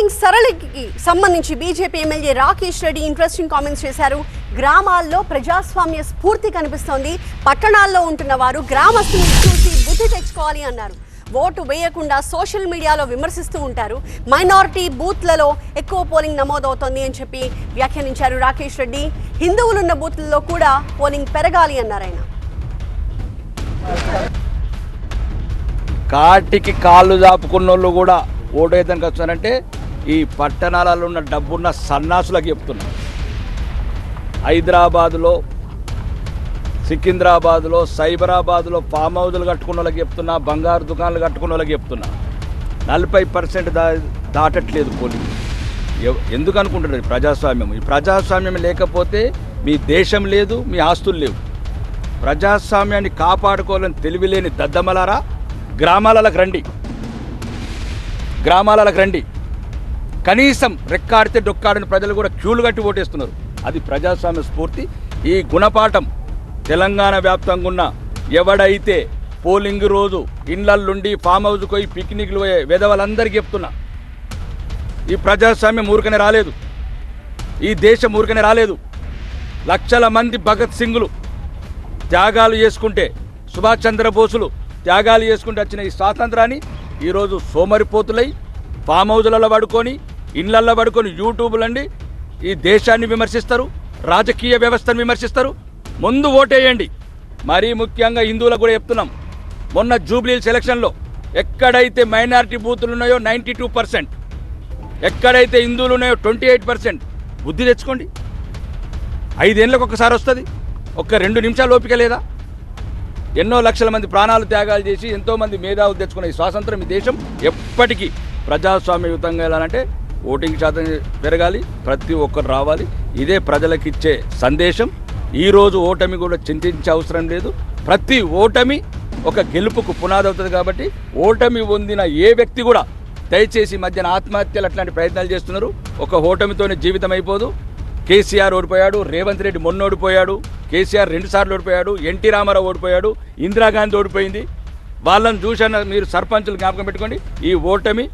Polling సరళికి సంబంధించి BJP MLA Rakesh Reddy interesting comments చేశారు. గ్రామాల్లో ప్రజాస్వామ్య స్ఫూర్తి కనిపిస్తోంది, పట్టణాల్లో ఉంటున్న వారు గ్రామస్తులను చూసి బుద్ధి తెచ్చుకోవాలి అన్నారు. ఓటు వేయకుండా సోషల్ మీడియాలో విమర్శిస్తూ ఉంటారు, మైనారిటీ బూత్లలో ఎక్కువ పోలింగ్ నమోదవుతోంది అని చెప్పి వ్యాఖ్యానించారు రాకేష్ రెడ్డి. హిందువులున్న బూత్లలో కూడా పోలింగ్ పెరగాలి అన్నారు ఆయన. కాటికి కాళ్ళు దాపుకున్న వాళ్ళు కూడా ఓటు వేయడానికి వస్తారంటే ఈ పట్టణాలలో ఉన్న డబ్బున్న సన్నాసులకు చెప్తున్నా. హైదరాబాదులో, సికింద్రాబాద్లో, సైబరాబాద్లో ఫామ్ హౌజులు కట్టుకున్న వాళ్ళకి చెప్తున్నా, బంగారు దుకాణాలు కట్టుకున్న వాళ్ళకి చెప్తున్నా. 40% దాటట్లేదు పోలింగ్. ఎందుకు అనుకుంటున్నారు? ప్రజాస్వామ్యం. ఈ ప్రజాస్వామ్యం లేకపోతే మీ దేశం లేదు, మీ ఆస్తులు లేవు. ప్రజాస్వామ్యాన్ని కాపాడుకోవాలని తెలివిలేని దద్దమలారా గ్రామాలకు రండి. కనీసం రెక్కాడితే డొక్కాడని ప్రజలు కూడా క్యూలు కట్టి ఓటేస్తున్నారు. అది ప్రజాస్వామ్య స్ఫూర్తి. ఈ గుణపాఠం తెలంగాణ వ్యాప్తంగా ఉన్న ఎవడైతే పోలింగ్ రోజు ఇండ్లల్లుండి ఫామ్ హౌస్కి పోయి పిక్నిక్లు పోయే వెధవలందరికీ చెప్తున్నా, ఈ ప్రజాస్వామ్యం ఊరికనే రాలేదు, ఈ దేశం ఊరికనే రాలేదు. లక్షల మంది భగత్ సింగ్లు త్యాగాలు చేసుకుంటే, సుభాష్ చంద్రబోసులు త్యాగాలు చేసుకుంటూ వచ్చిన ఈ స్వాతంత్రాన్ని ఈరోజు సోమరిపోతులై ఫామ్ హౌజులలో పడుకొని, ఇళ్లల్లో పడుకొని యూట్యూబ్లండి ఈ దేశాన్ని విమర్శిస్తారు, రాజకీయ వ్యవస్థను విమర్శిస్తారు. ముందు ఓటేయండి. మరీ ముఖ్యంగా హిందువులకు కూడా చెప్తున్నాం, మొన్న జూబ్లీహిల్స్ ఎలక్షన్లో ఎక్కడైతే మైనారిటీ బూతులు ఉన్నాయో 92%, ఎక్కడైతే హిందువులు ఉన్నాయో 28%. బుద్ధి తెచ్చుకోండి. 5 ఏళ్ళకు ఒకసారి వస్తుంది. ఒక్క 2 నిమిషాలు ఓపిక లేదా? ఎన్నో లక్షల మంది ప్రాణాలు త్యాగాలు చేసి ఎంతోమంది మేధావులు తెచ్చుకున్న ఈ స్వాతంత్రం, ఈ దేశం ఎప్పటికీ ప్రజాస్వామ్యయుతంగా వెళ్ళాలంటే ఓటింగ్ శాతం పెరగాలి, ప్రతి ఒక్కరు రావాలి. ఇదే ప్రజలకు ఇచ్చే సందేశం. ఈరోజు ఓటమి కూడా చింతించే అవసరం లేదు. ప్రతి ఓటమి ఒక గెలుపుకు పునాది అవుతుంది. కాబట్టి ఓటమి పొందిన ఏ వ్యక్తి కూడా దయచేసి మధ్యన ఆత్మహత్యలు అట్లాంటి ప్రయత్నాలు చేస్తున్నారు. ఒక ఓటమితోనే జీవితం అయిపోదు. కేసీఆర్ ఓడిపోయాడు, రేవంత్ రెడ్డి మొన్న ఓడిపోయాడు, కేసీఆర్ 2 సార్లు ఓడిపోయాడు, ఎన్టీ రామారావు ఓడిపోయాడు, ఇందిరాగాంధీ ఓడిపోయింది. వాళ్ళని చూసిన మీరు సర్పంచులు జ్ఞాపకం పెట్టుకోండి. ఈ ఓటమి